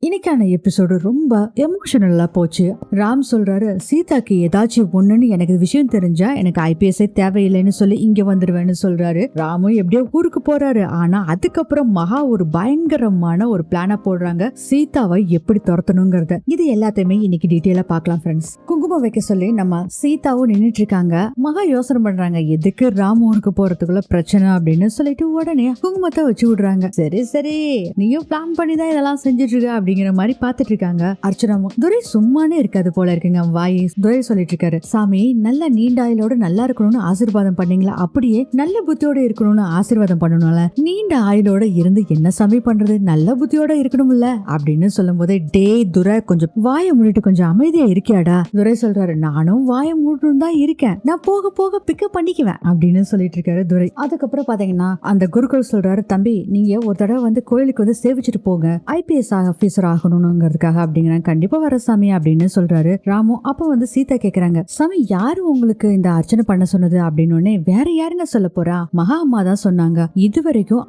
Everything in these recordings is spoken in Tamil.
இன்னைக்கான எபிசோடு ரொம்ப எமோஷனலா போச்சு. ராம் சொல்றாரு, சீதாக்கு ஏதாச்சும் ஒண்ணுன்னு எனக்கு விஷயம் தெரிஞ்சா எனக்கு ஐபிஎஸ் தேவையில்லைன்னு சொல்லி இங்க வந்துருவேன்னு சொல்றாரு. ராமும் எப்படியோ ஊருக்கு போறாரு. ஆனா அதுக்கப்புறம் மகா ஒரு பயங்கரமான ஒரு பிளான போடுறாங்க, சீதாவை எப்படி துரத்தணுங்கிறத. இது எல்லாத்தையுமே இன்னைக்கு டீட்டெயிலா பார்க்கலாம் ஃப்ரெண்ட்ஸ். குங்குமம் வைக்க சொல்லி நம்ம சீதாவும் நின்னுட்டு இருக்காங்க. மகா யோசனை பண்றாங்க, எதுக்கு ராம் ஊருக்கு போறதுக்குள்ள பிரச்சனை அப்படின்னு சொல்லிட்டு உடனே குங்குமத்தை வச்சு விடுறாங்க. சரி சரி, நீயும் பிளான் பண்ணி தான் இதெல்லாம் செஞ்சுட்டு இருக்க அப்படிங்கிற மாதிரி பாத்துட்டு இருக்காங்க. அர்ச்சனாவும் துரை சும்மானே இருக்காது போல இருக்குங்க. வாய் துரை சொல்லிட்டு இருக்காரு, சாமி நல்ல நீண்ட ஆயுளோட நல்லா இருக்கணும்னு ஆசீர்வாதம் பண்ணீங்களா, அப்படியே நல்ல புத்தியோட இருக்கணும்னு ஆசீர்வாதம் பண்ணணும்ல. நீண்ட ஆயுளோட இருந்து என்ன சாமி பண்றது, நல்ல புத்தியோட இருக்கணும்ல அப்படின்னு சொல்லும் போதே, டே துரை கொஞ்சம் வாயை மூடிட்டு கொஞ்சம் அமைதியா இருக்கியாடா. துரை சொல்றாரு, நானும் வாயை மூடணும் தான் இருக்கேன், நான் போக போக பிக்கப் பண்ணிக்குவேன் அப்படின்னு சொல்லிட்டு இருக்காரு துரை. அதுக்கப்புறம் பாத்தீங்கன்னா அந்த குருக்கள் சொல்றாரு, தம்பி நீங்க ஒரு தடவை வந்து கோயிலுக்கு வந்து சேவிச்சுட்டு போங்க, ஐபிஎஸ் ஆபீசர் ஆகணும்ங்கிறதுக்காக அப்படிங்கிறாங்க. கண்டிப்பா வர சாமி அப்படின்னு சொல்றாரு ராமு. அப்ப வந்து சீதா கேக்குறாங்க, சாமி யாரு உங்களுக்கு இந்த அர்ச்சனை பண்ண சொன்னது அப்படின்னு. வேற யாருங்க சொல்ல போறா, மகா அம்மா தான் சொன்னாங்க. இதுவரைக்கும்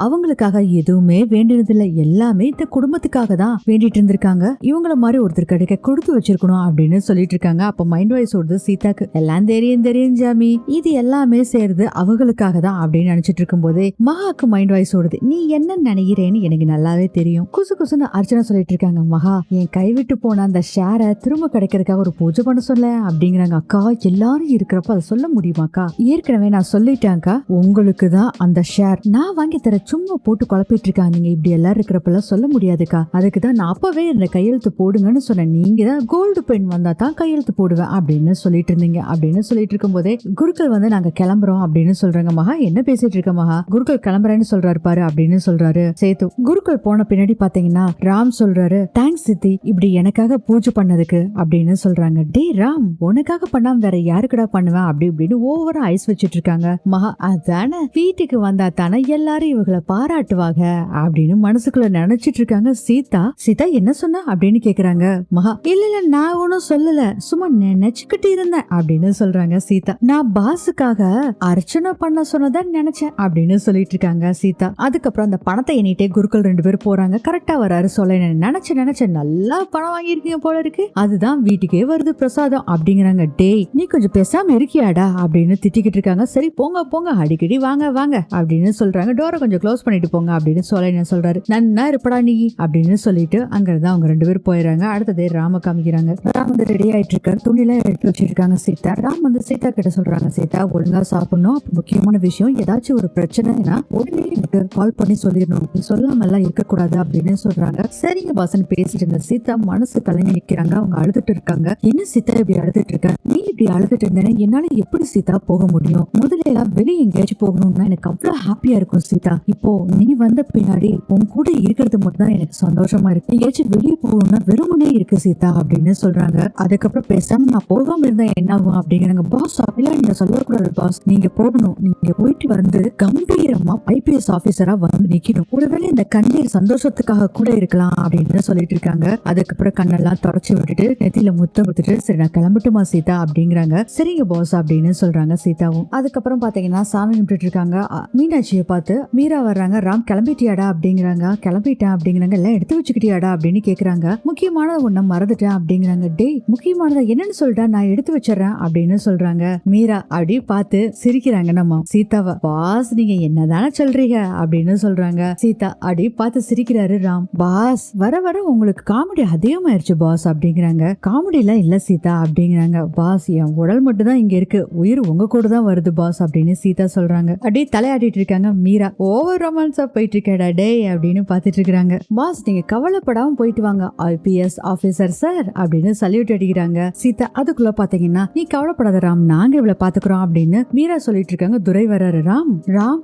அவங்களுக்காக எதுவுமே வேண்டியதில்லை, எல்லாமே இந்த குடும்பத்துக்காக தான் வேண்டிட்டு இருந்திருக்காங்க, இவங்கள மாதிரி ஒருத்தர் கிடைக்க கொடுத்து வச்சிருக்கணும் அப்படின்னு சொல்லிட்டு இருக்காங்க. அப்ப மைண்ட் வாய்ஸ் ஓடுது சீதாக்கு, எல்லாம் தெரியும் ஜாமி, இது எல்லாமே சேர்ந்து அவங்களுக்காக தான் அப்படின்னு நினைச்சிட்டு இருக்கும் போதே மகாக்கு மைண்ட் வாய்ஸ் ஓடுது, நீ என்ன நினைக்கிறேன்னு எனக்கு நல்லாவே தெரியும். குசு குசுன்னு அர்ச்சனா சொல்லிட்டு இருக்காங்க, மகா என் கைவிட்டு போன அந்த ஷேரை திரும்ப கிடைக்கிறதுக்காக ஒரு பூஜை பண்ண சொல்ல அப்படிங்கிறாங்க. அக்கா எல்லாரும் இருக்கிறப்ப அதை சொல்ல முடியுமாக்கா, ஏற்கனவே நான் சொல்லிட்டேன்க்கா, உங்களுக்கு தான் அந்த ஷேர் நான் வாங்கி தர, சும்மா போட்டு குழப்பிட்டு இருக்காங்க, நீங்க இப்படி எல்லாரும் இருக்கிறப்பெல்லாம் சொல்ல முடியாதுக்கா, அதுக்குதான் நான் அப்பவே இந்த கையெழுத்து போடுங்கன்னு சொன்னேன், நீங்க தான் கோல்டு பென் வந்தா தான் கையெழுத்து போடுவேன் அப்படின்னு சொல்லிட்டு இருந்தீங்க அப்படின்னு சொல்லிட்டு இருக்கும் போதே குருக்கள் வந்து நாங்க கிளம்புறோம் அப்படின்னு சொல்றாங்க. மகா என்ன பேசிட்டு இருக்க மகா, குருக்கள் கிளம்புறேன்னு சொல்றாரு பாரு அப்படின்னு சொல்றாரு சேது. குருக்கள் போன பின்னாடி பாத்தீங்கன்னா ராம் சொல்றாரு, தேங்க்ஸ் சித்தி இப்படி எனக்காக பூஜை பண்ணதுக்கு அப்படின்னு சொல்றாங்க. டே ராம், உனக்காக பண்ணாம வேற யாருக்கடா பண்ணுவேன் அப்படி இப்படின்னு ஓவரா ஐஸ் வச்சிட்டு இருக்காங்க. மகா அதானே, வீட்டுக்கு வந்தா தானே எல்லாரும் இவங்களை பாராட்டுவாங்க அப்படின்னு மனசுக்குள்ள நினைச்சிட்டு இருக்காங்க. சீதா என்ன சொன்ன அப்படின்னு கேக்குறாங்க. மகா இல்ல நான் ஒன்னும் சொல்லல, சும்மா நினைச்சுக்கிட்டு இருந்தேன் அப்படின்னு சொல்றாங்க சீதா. நான் பாஸுக்காக அர்ச்சனை பண்ண சொன்னதான் நினைச்சேன் அப்படின்னு சொல்லிட்டு இருக்காங்க சீதா. அதுக்கப்புறம் அந்த பணத்தை எண்ணிட்டே குருக்கள் 2 பேரும் போறாங்க. கரெக்டா வராரு சொல்ல, நினைச்சேன் நல்லா பணம் வாங்கியிருக்கீங்க போல இருக்கு, அதுதான் வீட்டுக்கே வருது பிரசாதம் அப்படிங்கிறாங்க. டேய் நீ கொஞ்சம் பேசாம இருக்கியாடா அப்படின்னு திட்டிக்கிட்டு இருக்காங்க. சரி போங்க போங்க, அடிக்கடி வாங்க வாங்க அப்படின்னு சொல்றாங்க. டோரை கொஞ்சம் க்ளோஸ் பண்ணிட்டு போங்க அப்படின்னு சொல்ல சொல்றாரு. நன்னா இருப்படா நீ அப்படின்னு சொல்லிட்டு அங்க இருந்து அவங்க 2 பேரும் போயிடுறாங்க. அடுத்ததே ராம காமிக்கிறாங்க. ராம் வந்து ரெடி ஆயிட்டு இருக்காரு, துணிலாம் எடுத்து வச்சிருக்காங்க சீதா. ராம் வந்து சீதா கிட்ட சொல்றாங்க, சீதா ஒழுங்கா சாப்பிடணும், முக்கியமான விஷயம் ஏதாச்சும் ஒரு பிரச்சனைனா உடனே எனக்கு கால் பண்ணி சொல்லிடணும், நீ சொல்லாம எல்லாம் இருக்கக்கூடாது அப்படின்னு சொல்றாங்க. சரிங்க பாசன் பேசிட்டு இருந்த சீதா மனசு கலங்கி நிக்கிறாங்க. அவங்க அழுதுட்டு இருக்காங்க. என்ன சீதா இப்படி அழுதுட்டு இருக்க, நீ இப்படி அழுதுட்டு இருந்தேன்னா என்னால எப்படி சீதா போக முடியும், முதல்ல எல்லாம் வெளியே எங்கேயாச்சும் போகணும்னா எனக்கு அவ்வளவு ஹாப்பியா இருக்கும் சீதா, இப்போ நீ வந்த பின்னாடி உன் கூட இருக்கிறது மட்டும் தான் எனக்கு சந்தோஷமா இருக்கு, எங்கேயாச்சும் வெளியே போகணும்னா வெறுமனே இருக்கு சீதா அப்படின்னு சொல்றாங்க. அதுக்கப்புறம் பேசாம நான் போகாம இருந்தா என்ன ஆகும் அப்படிங்கிறாங்க. பாஸ் அப்படிலாம் நீங்க சொல்லக்கூடாது பாஸ், நீங்க போகணும், நீங்க போயிட்டு வந்து கம்பீரமா ஐபிஎஸ் ஆபீசரா வந்து நிக்கணும், ஒருவேளை இந்த கண்ணீர் சந்தோஷத்துக்காக கூட இருக்கலாம் அப்படின்னு சொல்லிட்டு இருக்காங்க. அதுக்கப்புறம் கண்ணெல்லாம் தொடச்சு விட்டுட்டு நெத்தியில முத்தம் கொடுத்துட்டு, சரி நான் கிளம்பட்டுமா சீதா அப்படிங்கிறாங்க. சரிங்க பாஸ் அப்படின்னு சொல்றாங்க சீதாவும். அதுக்கப்புறம் பாத்தீங்கன்னா சாமி கும்பிட்டு இருக்காங்க. மீனாட்சியை பார்த்து மீரா வர்றாங்க. ராம் கிளம்பிட்டியாடா அப்படிங்கிறாங்க. கிளம்பிட்டேன் அப்படிங்கிறாங்க. எல்லாம் எடுத்து வச்சுக்கிட்டியாடா அப்படின்னு கேக்குறாங்க. முக்கியமானதை ஒன்ன மறந்துட்டேன் அப்படிங்கிறாங்க. டேய் முக்கியமானதை என்னன்னு சொல்லிட்டா நான் எடுத்து வச்சிடறேன் அப்படின்னு சொல்றாங்க. மீரா அப்படி பார்த்து சிரிக்கிறாங்க. நம்ம சீதாவை, பாஸ் நீங்க என்னதானே சொல்றீங்க அப்படின்னு சொல்றாங்க. சீதா அப்படி பார்த்து சிரிக்கிறாரு ராம். பாஸ் வர வர உங்களுக்கு காமெடி அதிகமாயிருச்சு பாஸ் அப்படிங்கிறாங்க. காமெடி எல்லாம் இல்ல சீதா அப்படிங்கிறாங்க. பாஸ் என் உடல் மட்டும் தான் இங்க இருக்கு, உயிர் உங்க கூட தான் வருது பாஸ் அப்படின்னு சீதா சொல்றாங்க. அப்படியே தலையாடிட்டு இருக்காங்க. மீரா ஓவர் ரொமான்ஸா போயிட்டு இருக்கேடா டே அப்படின்னு பாத்துட்டு இருக்காங்க. பாஸ் நீங்க கவலைப்படாம போயிட்டு வாங்க, ஐபிஎஸ் ஆபீசர் சார் அப்படின்னு சல்யூட் அடிக்கிறாங்க. சீதா அதுக்குள்ள பாத்தீங்கன்னா, நீ கவலைப்படாத ராம், நாங்க இவ்வளவு பாத்துக்கிறோம் அப்படின்னு மீரா சொல்லிட்டு இருக்காங்க. துரை வராரு. ராம்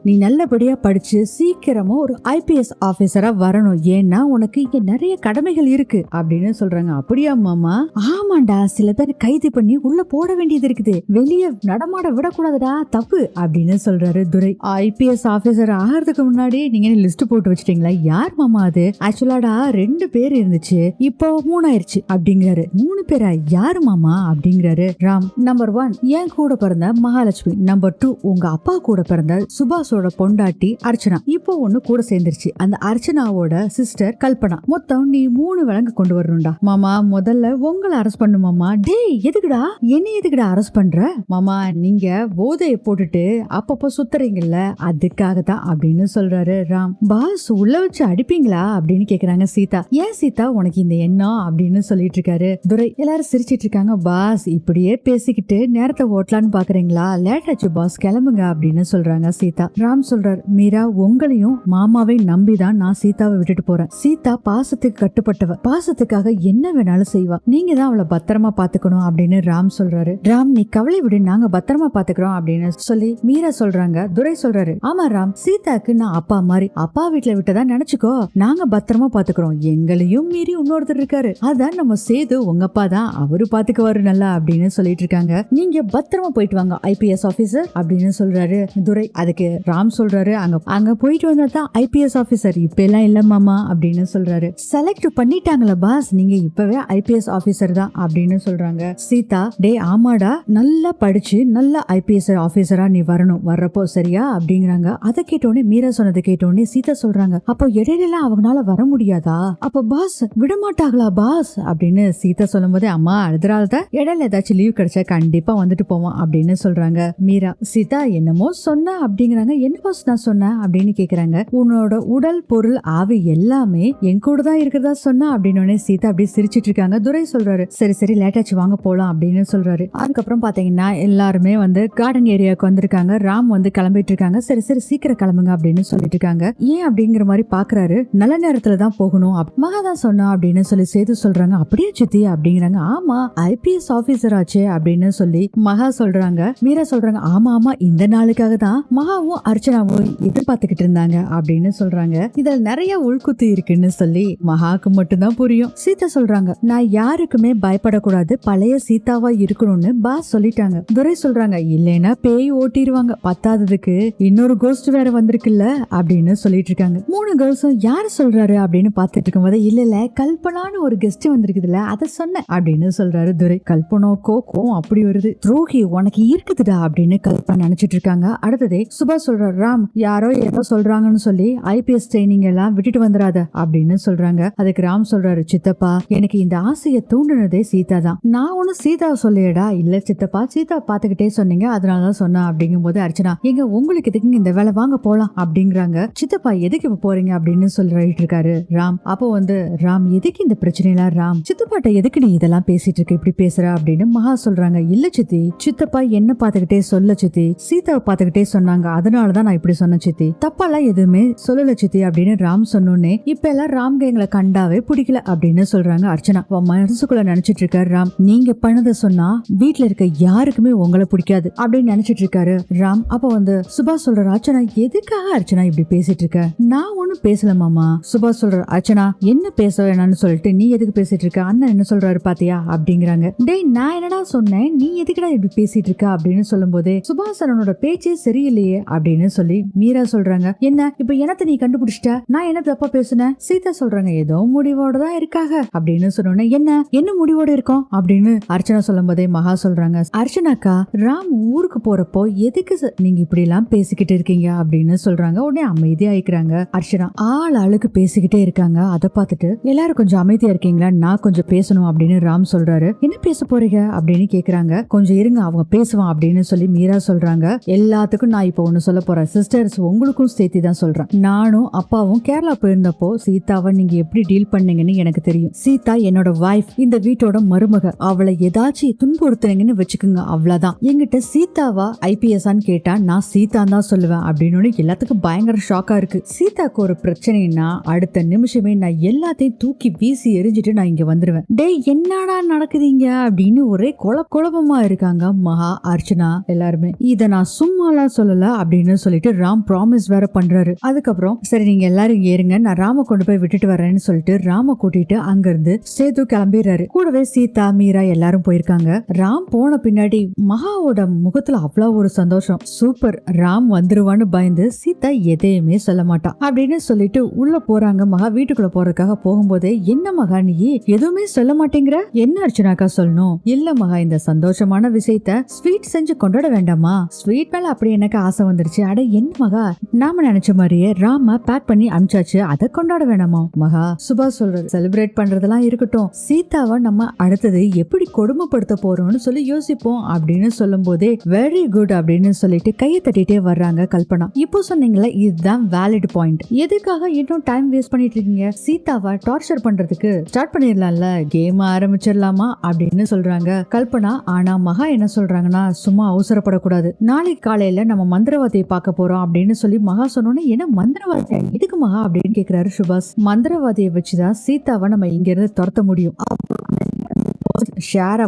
நீ நல்லபடியா படிச்சு சீக்கிரமா ஒரு ஐபிஎஸ் ஆபீசரா வரணும், ஏன்னா உனக்கு இங்க நிறைய கடமைகள் இருக்கு அப்படின்னு சொல்றாங்க. அப்படியா மாமா? ஆமாண்டா, சில பேர் கைது பண்ணி உள்ள போட வேண்டியது இருக்குது, வெளியே நடமாட விடக்கூடாதுடா, தப்பு அப்படின்னு சொல்றாரு துரை. ஐபிஎஸ் ஆபீசர் ஆகிறதுக்கு முன்னாடி நீங்க லிஸ்ட் போட்டு வச்சிட்டீங்களா? யார் மாமா அது? ஆக்சுவலாடா 2 பேர் இருந்துச்சு, இப்போ 3 ஆயிருச்சு அப்படிங்கிறாரு. 3 பேரா? யாரு மாமா அப்படிங்கிறாரு ராம். நம்பர் 1 என் கூட பிறந்த மகாலட்சுமி, நம்பர் 2 உங்க அப்பா கூட பிறந்த சுபாஷோட பொண்டாட்டி அர்ச்சனா, இப்போ ஒண்ணு கூட சேர்ந்துருச்சு, அந்த அர்ச்சனாவோட சிஸ்டர் கல்பனா, சொல்றான். மொத்தம் நீ 3 விலங்கு கொண்டு வரணும்டா. மாமா முதல்ல உங்களை அரெஸ்ட் பண்ணு மாமா. டேய் எதுக்குடா என்ன எதுக்குடா அரெஸ்ட் பண்ற மாமா? நீங்க போதையை போட்டுட்டு அப்பப்போ சுத்துறீங்கல்ல அதுக்காக தான் அப்படின்னு சொல்றாரு ராம். பாஸ் உள்ள வச்சு அடிப்பீங்களா அப்படின்னு கேக்குறாங்க சீதா. ஏன் சீதா உனக்கு இந்த எண்ணம் அப்படின்னு சொல்லிட்டு இருக்காரு துரை. எல்லாரும் சிரிச்சிட்டு இருக்காங்க. பாஸ் இப்படியே பேசிக்கிட்டு நேரத்தை ஓட்டலான்னு பாக்குறீங்களா? லேட் ஆச்சு பாஸ் கிளம்புங்க அப்படின்னு சொல்றாங்க சீதா. ராம் சொல்றாரு, மீரா உங்களையும் மாமாவை நம்பிதான் நான் சீதாவை விட்டுட்டு போறேன். சீதா பாசத்துக்கு கட்டுப்பட்டவ, பாசத்துக்காக என்ன வேணாலும் செய்வா. நீங்க தான் அவளை பத்திரமா பாத்துக்கணும் அப்படின்னு ராம் சொல்றாரு. ராம் நீ கவலை விடு, நாங்க பத்திரமா பாத்துக்கிறோம் அப்படின்னு சொல்லி மீரா சொல்றாங்க. துரை சொல்றாரு, ஆமா ராம், சீதாக்கு நான் அப்பா மாதிரி, அப்பா வீட்டுல விட்டதா நினைச்சுக்கோ, நாங்க பத்திரமா பாத்துக்கிறோம். எங்களையும் மீறி இன்னொருத்தர் இருக்காரு, அதான் நம்ம சேது உங்க அப்பா தான், அவரு பாத்துக்குவாரு நல்லா அப்படின்னு சொல்லிட்டு இருக்காங்க. நீங்க பத்திரமா போயிட்டு வாங்க IPS ஆபீசர் அப்படின்னு சொல்றாரு துரை. அதுக்கு ராம் சொல்றாரு, அங்க போயிட்டு வந்தாதான் IPS ஆபீசர், இப்ப எல்லாம் இல்ல மாமா அப்படின்னு சொல்றாரு. செலக்ட் பண்ணிட்டாங்களா பாஸ், நீங்க இப்பவே IPS ஆபீசர் தான் அப்படின்னு சொல்றாங்க சீதா. டே ஆமாடா, நல்லா படிச்சு நல்ல IPS ஆபீசரா நீ வரணும், வர்றப்போ சரியா அப்படிங்கிறாங்க. அதை கேட்டோடனே மீரா சொன்னதை கேட்டோடனே சீதா சொல்றாங்க, அப்போ இடையில அவங்களால வர முடியாதா? அப்ப பாஸ் விடமாட்டாங்களா பாஸ் அப்படின்னு சீதா சொல்லும் போதே, அம்மா அழுதுறாள்தான், இடையில ஏதாச்சும் லீவ் கிடைச்சா கண்டிப்பா வந்துட்டு போவோம் அப்படின்னு சொல்றாங்க மீரா. சீதா என்னமோ சொன்ன அப்படிங்கிறாங்க. என்ன பாஸ் நான் சொன்னேன் அப்படின்னு கேக்குறாங்க. உன்னோட உடல் பொருள் ஆவி எல்லாமே என் கூட தான் இருக்கிறதா சொன்ன அப்படின்னு சீதா அப்படியே சிரிச்சிட்டு இருக்காங்க. துரை சொல்றாரு, சரி சரி லேட்டாச்சு வாங்க போலாம் அப்படின்னு சொல்றாரு. அதுக்கப்புறம் பாத்தீங்கன்னா எல்லாருமே கார்டன் ஏரியாவுக்கு வந்திருக்காங்க. ராம் கிளம்பிட்டு இருக்காங்க. சரி சரி சீக்கிரம் கிளம்புங்க அப்படின்னு சொல்லிட்டு இருக்காங்க. ஏன் அப்படிங்கிற மாதிரி பாக்குறாரு. நல்ல நேரத்துல தான் போகணும், மகா தான் சொன்னா அப்படின்னு சொல்லி சேது சொல்றாங்க. அப்படியே சித்தி அப்படிங்கிறாங்க. ஆமா IPS ஆபீசர் ஆச்சு அப்படின்னு சொல்லி மகா சொல்றாங்க. மீரா சொல்றாங்க, ஆமா ஆமா இந்த நாளுக்காக தான் மகாவும் அர்ச்சனாவும் எதிர்பார்த்துக்கிட்டு இருந்தாங்க அப்படின்னு சொல்றாங்க. இதுல நிறைய உள்குத்து இருக்குன்னு சொல்லி மகாக்கு மட்டும்தான் புரியும். சீதா சொல்றாங்க, நான் யாருக்குமே பயப்படக்கூடாது, பழைய சீதாவா இருக்கணும்னு பாஸ் சொல்லிட்டாங்க. துரை சொல்றாங்க, இல்லைன்னா பேய் ஓட்டிடுவாங்க, பத்தாததுக்கு இன்னொரு கோஸ்ட் வேற வந்திருக்குல்ல அப்படின்னு சொல்லிட்டு இருக்காங்க. 3 கேர்ள்ஸும் யாரு சொல்றாரு அப்படின்னு பாத்துட்டு இருக்கும் போது, இல்ல கல்பனான்னு ஒரு கெஸ்ட் வந்திருக்குதுல அதை சொன்ன அப்படின்னு சொல்றாரு துரை. கல்பனா கோக்கம் அப்படி வருது, துரோகி உனக்கு இருக்குதுடா அப்படின்னு கல்பனா நினைச்சிட்டு இருக்காங்க. அடுத்ததே சுபாஷ் சொல்றாரு, ராம் யாரோ ஏதோ சொல்றாங்கன்னு சொல்லி IPS ட்ரைனிங் எல்லாம் விட்டுட்டு வந்துடாத அப்படின்னு சொல்றாங்க. அதுக்கு ராம் சொல்றாரு, சித்தப்பா எனக்கு இந்த ஆசையை தூண்டினதே சீதா தான், நான் ஒன்னும் சீதா சொல்லியடா. இல்ல சித்தப்பா சீதா பாத்துக்கிட்டே சொன்னீங்க அதனாலதான் சொன்ன அப்படிங்கும் போது அர்ச்சனா, எங்க உங்களுக்கு எதுக்கு இந்த வேலை, வாங்க போலாம் அப்படிங்கிறாங்க. சித்தப்பா எதுக்கு இப்ப போறீங்க அப்படின்னு சொல்லிட்டு இருக்காரு ராம். அப்போ ராம் எதுக்கு இந்த பிரச்சனை எல்லாம், ராம் சித்தப்பாட்ட எதுக்கு நீ இதெல்லாம் பேசிட்டு இருக்க, இப்படி பேசுற அப்படின்னு மகா சொல்றாங்க. இல்ல சித்தி, சித்தப்பா என்ன பாத்துக்கிட்டே சொல்ல சித்தி, சீதாவை பாத்துக்கிட்டே சொன்னாங்க அதனாலதான் நான் இப்படி சொன்ன சித்தி, தப்பாலாம் எதுவுமே சொல்லல சித்தி அப்படின்னு ராம் சொன்னோன்னே இப்ப எல்லாம் ராம்க எங்களை கண்டாவே பிடிக்கல அப்படின்னு சொல்றாங்க அர்ச்சனா. மனசுக்குள்ள நினைச்சிட்டு இருக்காரு ராம், நீங்க பண்ணத சொன்னா வீட்டுல இருக்க யாருக்குமே உங்களை பிடிக்காது அப்படின்னு நினைச்சிட்டு இருக்காரு ராம். அப்ப சுபாஷ் சொல்றாரு, அர்ச்சனா எதுக்காக அர்ச்சனா இப்படி பேசிட்டு இருக்க? நான் ஒண்ணும் பேசல மாமா. சுபாஷ் சொல்றாரு, அர்ச்சனா என்ன பேச வேணாம்னு சொல்லிட்டு நீ எதுக்கு பேசிட்டு இருக்க, அண்ணன் என்ன சொல்றாரு பாத்தியா அப்படிங்கிறாங்க. டேய் நான் என்னடா சொன்னேன், நீ எதுக்குடா இப்படி பேசிட்டு இருக்க அப்படின்னு சொல்லும் போதே சுபாசனோட பேச்சே சரியில்லையே அப்படின்னு சொல்லி மீரா சொல்றாங்க. என்ன இப்ப என்னத்த நீ கண்டுபிடிச்சிட்ட, நான் என்ன தப்பா பேசுனேன்? சீதா சொல்றாங்க, ஏதோ முடிவோட தான் இருக்காங்க அப்படின்னு சொன்னோன்னே, என்ன முடிவோட இருக்கும் அப்படின்னு அர்ச்சனா சொல்லும் போதே மகா சொல்றாங்க, அர்ச்சனாக்கா ராம் ஊருக்கு போறப்போ எதுக்கு நீங்க இப்படி எல்லாம் பேசிக்கிட்டு இருக்கீங்க அப்படின்னு சொல்றாங்க. உடனே அமைதியா ஆயிக்கிறாங்க அர்ச்சனா. ஆளுக்கு பேசிக்கிட்டே இருக்காங்க. அதை பார்த்துட்டு எல்லாரும் கொஞ்சம் அமைதியா இருக்கீங்களா, நான் கொஞ்சம் பேசணும் அப்படின்னு ராம் சொல்றாரு. என்ன பேச போறீங்க அப்படின்னு கேக்குறாங்க. கொஞ்சம் இருங்க அவங்க பேசுவான் அப்படின்னு சொல்லி மீரா சொல்றாங்க. எல்லாத்துக்கும் நான் இப்ப ஒண்ணு சொல்ல போறேன் சிஸ்டர்ஸ், உங்களுக்கும் சேர்த்து தான் சொல்றேன். நானும் அப்பாவும் கேரளா போயிருந்தப்போ சீதாவை நீங்க எப்படி டீல் பண்ணீங்கன்னு எனக்கு தெரியும். சீதா என்னோட வைஃப், இந்த வீட்டோட மருமக, அவளை ஏதாச்சும் துன்புறுத்துனீங்கன்னு வச்சுக்கோங்க அவ்வளவுதான். என்கிட்ட சீதாவா IPS-ஆன்னு கேட்டா நான் சீதான் தான் சொல்லுவேன் அப்படின்னு எல்லாத்துக்கும் பயங்கர ஷாக்கா இருக்கு. சீதாக்கு ஒரு பிரச்சனைனா அடுத்த நிமிஷமே நான் எல்லாத்தையும் தூக்கி வீசி எரிஞ்சிட்டு நான் இங்க வந்துருவேன். டேய் என்னடா நடக்குதுங்க அப்படின்னு ஒரே குழப்பமா இருக்காங்க மகா, அர்ச்சனா எல்லாருமே. இத நான் சும்மாலாம் சொல்லல அப்படின்னு சொல்லிட்டு ராம் ப்ராமிஸ் வேற பண்றாரு. அதுக்கப்புறம் சரி நீங்க எல்லாரும் ஏறுங்க, நான் ராம கொண்டு போய் விட்டுட்டு வரேன்னு சொல்லிட்டு ராம கூட்டிட்டு அங்க இருந்து சேது கிளம்பிடுறாரு. கூடவே சீதா மீரா எல்லாரும் போயிருக்காங்க. ராம் போன பின்னாடி மகாவோட முகத்துல அவ்வளவு ஒரு சந்தோஷம். சூப்பர், ராம் வந்துருவான்னு பயந்து சீதா எதையுமே சொல்ல மாட்டா அப்படின்னு சொல்லிட்டு உள்ள போறாங்க. மகா வீட்டுக்குள்ள போறதுக்காக போகும்போதே, என்ன மகா நீ எதுவுமே சொல்ல மாட்டேங்கிற, என்ன அர்ச்சனாக்கா சொல்லணும்? இல்ல மகா, இந்த சந்தோஷமான விஷயத்த ஸ்வீட் செஞ்சு கொண்டாட வேண்டாமா? ஸ்வீட் மேல அப்படி எனக்கு ஆசை வந்துருச்சு. அட என்ன மகா, நாம நினைச்ச மாதிரியே ராம பேக் பண்ணி அனுப்பிச்சாச்சு, அதை கொண்டாட வேணாமா? மகா. சுபாஷ் சொல்றாரு, செலிப்ரேட் பண்றதெல்லாம் இருக்கட்டும், சீதாவை நம்ம அடுத்தது எப்படி கொடுமைப்படுத்த போறோம்னு சொல்லி யோசிப்போம் அப்படின்னு சொல்லும் போதே வெரி குட் அப்படின்னு சொல்லிட்டு கையை தட்டிட்டே வர்றாங்க கல்பனா. இப்போ சொன்னீங்களா, இதுதான் வேலிட் பாயிண்ட். எதுக்காக இன்னும் டைம் வேஸ்ட் பண்ணிட்டு இருக்கீங்க? சீதாவை டார்ச்சர் பண்றதுக்கு ஸ்டார்ட் பண்ணிடலாம்ல, கேம் ஆரம்பிச்சிடலாமா அப்படின்னு சொல்றாங்க கல்பனா. ஆனா மகா என்ன சொல்றாங்கன்னா, சும்மா அவசரப்படக்கூடாது, நாளைக்கு காலையில நம்ம மந்திரவாதியை பார்க்க போறோம் அப்படின்னு சொல்லி மகா சொன்னோன்னே, என்ன மந்திரவாதி எதுக்கு மகா அப்படின்னு கேக்குறாரு சுபாஷ். மந்திரவாதியை வச்சுதான் சீதாவை நம்ம இங்க இருந்து துரத்த முடியும், ஷேரை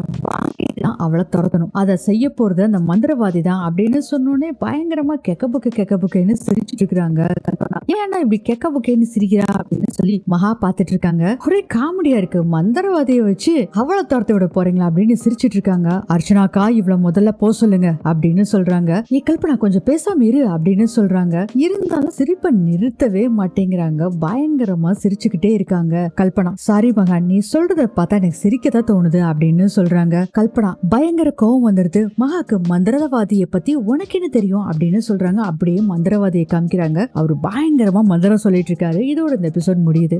அவளை துரத்தணும், அதை செய்ய போறது அந்த மந்திரவாதி தான் அப்படின்னு சொன்னோன்னே பயங்கரமா கெக்கபுக்கேன்னு சிரிச்சுட்டு இருக்காங்க கல்பனா. ஏன்னா இப்படி கெக்கபுக்கேன்னு சிரிக்கிறா அப்படின்னு சொல்லி மகா பாத்துட்டு இருக்காங்க. ஒரே காமெடியா இருக்கு, மந்திரவாதியை வச்சு அவளை துரத்த விட போறீங்களா அப்படின்னு சிரிச்சிட்டு இருக்காங்க. அர்ச்சனாக்கா இவ்வளவு முதல்ல போ சொல்லுங்க அப்படின்னு சொல்றாங்க. ஏ கல்பனா கொஞ்சம் பேசாம இரு அப்படின்னு சொல்றாங்க. இருந்தாலும் சிரிப்பை நிறுத்தவே மாட்டேங்கிறாங்க, பயங்கரமா சிரிச்சுக்கிட்டே இருக்காங்க கல்பனா. சாரி மகா, நீ சொல்றத பார்த்தா எனக்கு சிரிக்கதான் தோணுது அப்படின்னு சொல்றாங்க கல்பனா. பயங்கர கோவம் வந்துருது மகாக்கு. மந்திரவாதியை பத்தி உனக்கு என்ன தெரியும் அப்படின்னு சொல்றாங்க. அப்படியே மந்திரவாதியை காமிக்கிறாங்க, அவரு பயங்கரமா மந்திரம் சொல்லிட்டு இருக்காரு. இதோட இந்த எபிசோட் முடியுது.